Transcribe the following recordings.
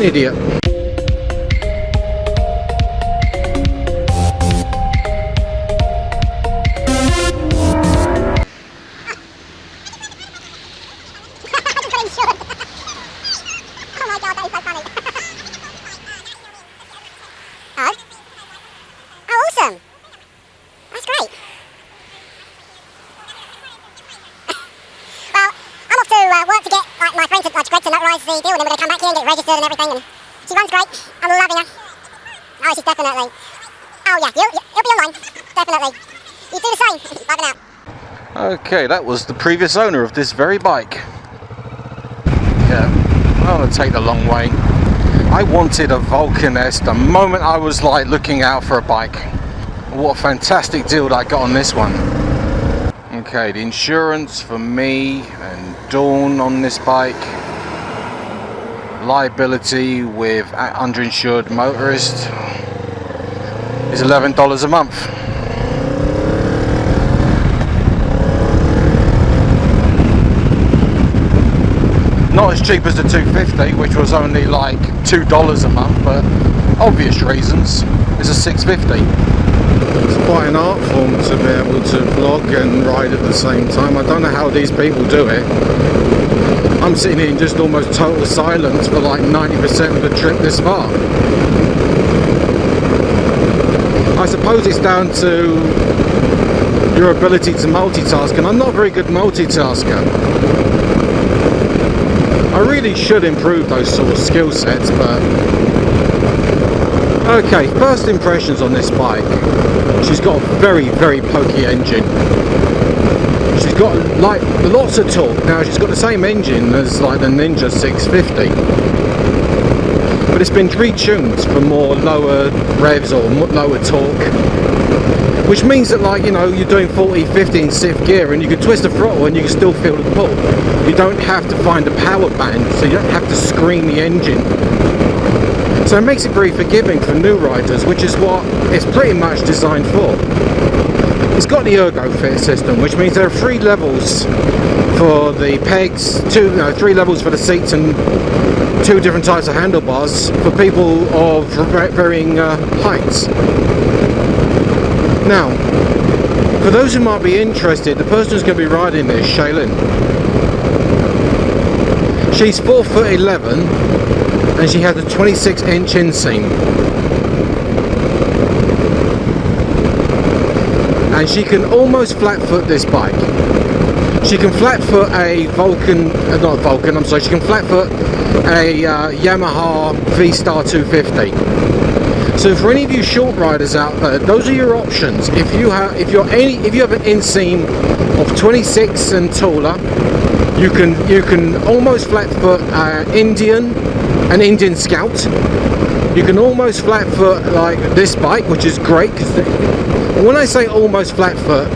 An idiot. The deal, and then we're going to come back here and get registered and everything, and she runs great. I'm loving her. Oh, she's definitely. Oh yeah, you'll be online, definitely. You do the same. Bye for now. Okay, that was the previous owner of this very bike. Yeah, I want to take the long way. I wanted a Vulcan S the moment I was like looking out for a bike. What a fantastic deal that I got on this one. Okay, the insurance for me and Dawn on this bike. Liability with underinsured motorist is $11 a month. Not as cheap as the 250, which was only like $2 a month, but obvious reasons it's a 650. It's quite an art form to be able to vlog and ride at the same time. I don't know how these people do it. I'm sitting here in just almost total silence for like 90% of the trip this far. I suppose it's down to your ability to multitask, and I'm not a very good multitasker. I really should improve those sort of skill sets, but... Okay, first impressions on this bike. She's got a very, very pokey engine. She's got like lots of torque. Now she's got the same engine as like the Ninja 650, but it's been retuned for more lower revs or lower torque, which means that, like, you know, you're doing 40, 50 in 6th gear and you can twist the throttle and you can still feel the pull. You don't have to find a power band, so you don't have to scream the engine. So it makes it very forgiving for new riders, which is what it's pretty much designed for. It's got the ErgoFit system, which means there are 3 levels for the pegs, 3 levels for the seats, and 2 different types of handlebars for people of varying heights. Now, for those who might be interested, the person who's going to be riding this, Shea. She's 4'11", and she has a 26-inch inseam. And she can almost flat foot this bike. She can flat foot a Vulcan, not Vulcan, I'm sorry, she can flat foot a Yamaha V-Star 250. So for any of you short riders out there, those are your options. If you have an inseam of 26 and taller, you can almost flat foot an Indian Scout. You can almost flat foot like this bike, which is great, because when I say almost flat foot,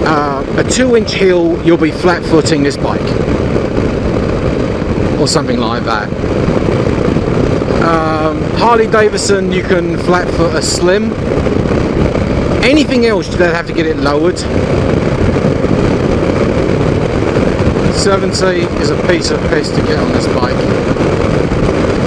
a 2-inch heel, you'll be flat footing this bike, or something like that. Harley-Davidson, you can flat foot a Slim. Anything else, you have to get it lowered. 70 is a piece of piss to get on this bike.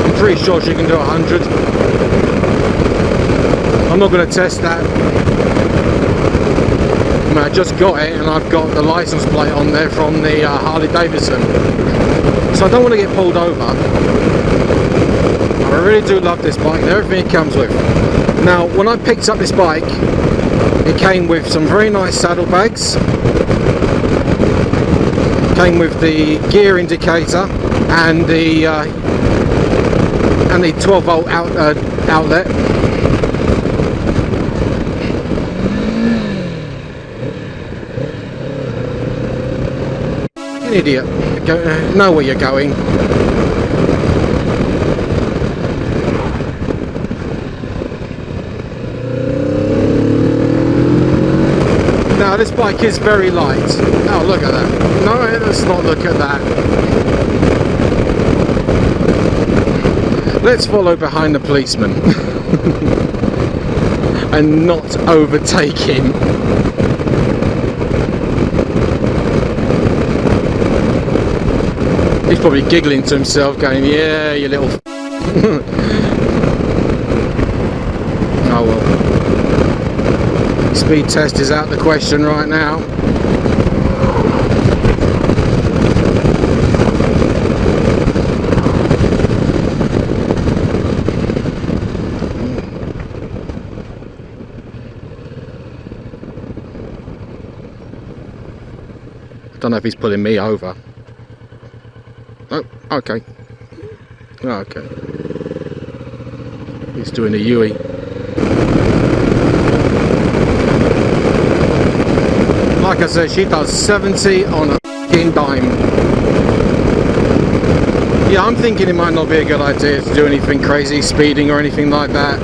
I'm pretty sure she can do 100. I'm not going to test that. I mean, I just got it and I've got the license plate on there from the Harley-Davidson. So I don't want to get pulled over. I really do love this bike and everything it comes with. Now, when I picked up this bike, it came with some very nice saddlebags. Came with the gear indicator and the 12-volt outlet. An idiot. Know where you're going. Now this bike is very light. Oh, look at that. No, let's not look at that. Let's follow behind the policeman and not overtake him. He's probably giggling to himself, going, "Yeah, you little." Oh well. Speed test is out the question right now. I don't know if he's pulling me over. Oh, okay. Oh, okay. He's doing a Yui. Like I said, she does 70 on a f***ing dime. Yeah, I'm thinking it might not be a good idea to do anything crazy, speeding or anything like that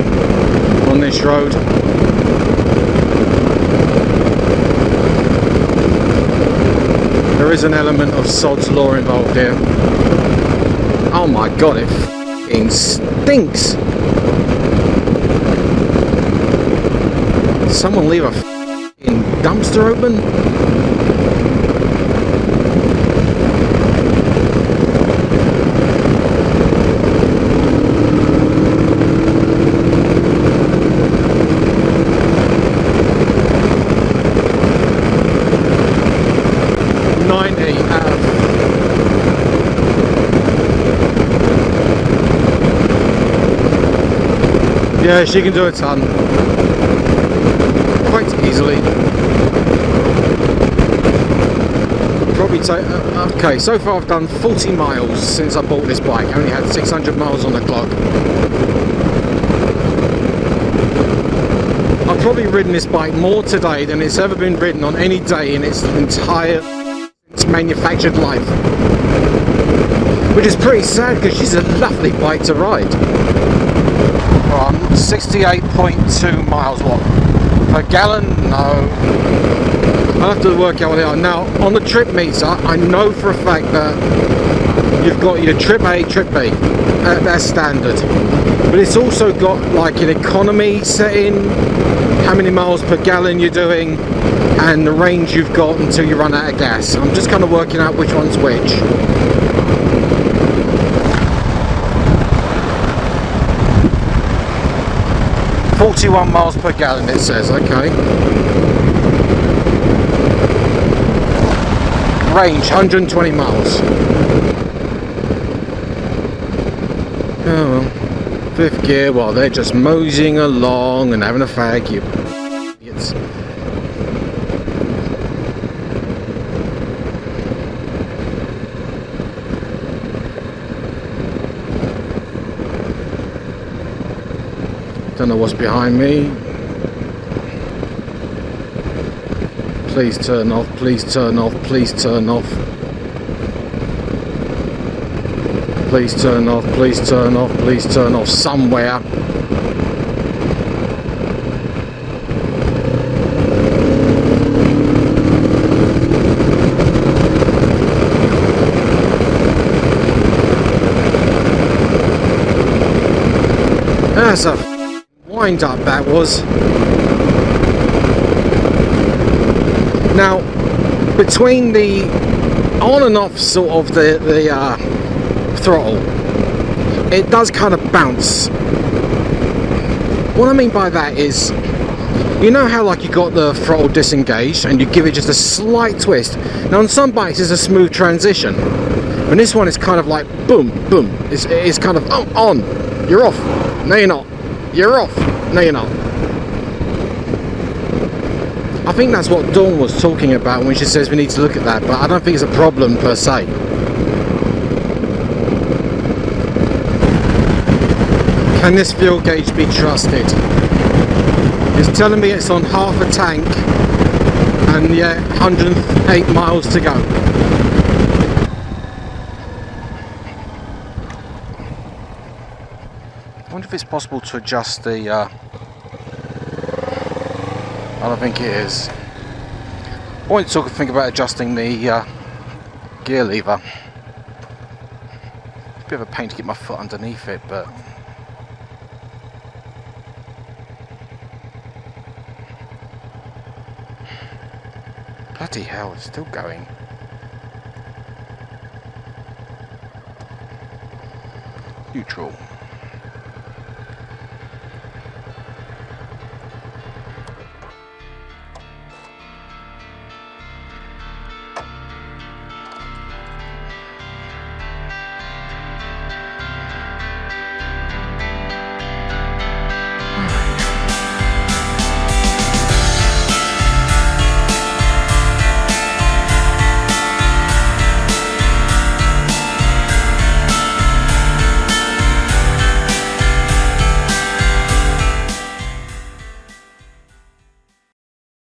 on this road. There is an element of sod's law involved here. Oh my god, it f***ing stinks! Did someone leave a f***ing dumpster open? Yeah, she can do a ton. Quite easily. Probably take... okay, so far I've done 40 miles since I bought this bike. I only had 600 miles on the clock. I've probably ridden this bike more today than it's ever been ridden on any day in its entire manufactured life. Which is pretty sad because she's a lovely bike to ride. Well, I'm 68.2 miles what? Per gallon? No. I'll have to work out what they are. Now, on the trip meter, I know for a fact that you've got your trip A, trip B. That's standard. But it's also got like an economy setting, how many miles per gallon you're doing, and the range you've got until you run out of gas. I'm just kind of working out which one's which. 41 miles per gallon it says, okay. Range, 120 miles. Oh well. Fifth gear, well they're just moseying along and having a fag, you idiots. Don't know what's behind me. Please turn off, please turn off, please turn off. Please turn off, please turn off, please turn off somewhere. That's a wind up that was. Now, between the on and off sort of the throttle, it does kind of bounce. What I mean by that is, you know how like you got the throttle disengaged and you give it just a slight twist. Now on some bikes it's a smooth transition, and this one is kind of like boom, boom. It's kind of on, you're off, no you're not, you're off, no you're not. I think that's what Dawn was talking about when she says we need to look at that, but I don't think it's a problem per se. Can this fuel gauge be trusted? It's telling me it's on half a tank and yeah, 108 miles to go. I wonder if it's possible to adjust the I don't think it is. I want to think about adjusting the gear lever. It's a bit of a pain to get my foot underneath it, but bloody hell, it's still going. Neutral.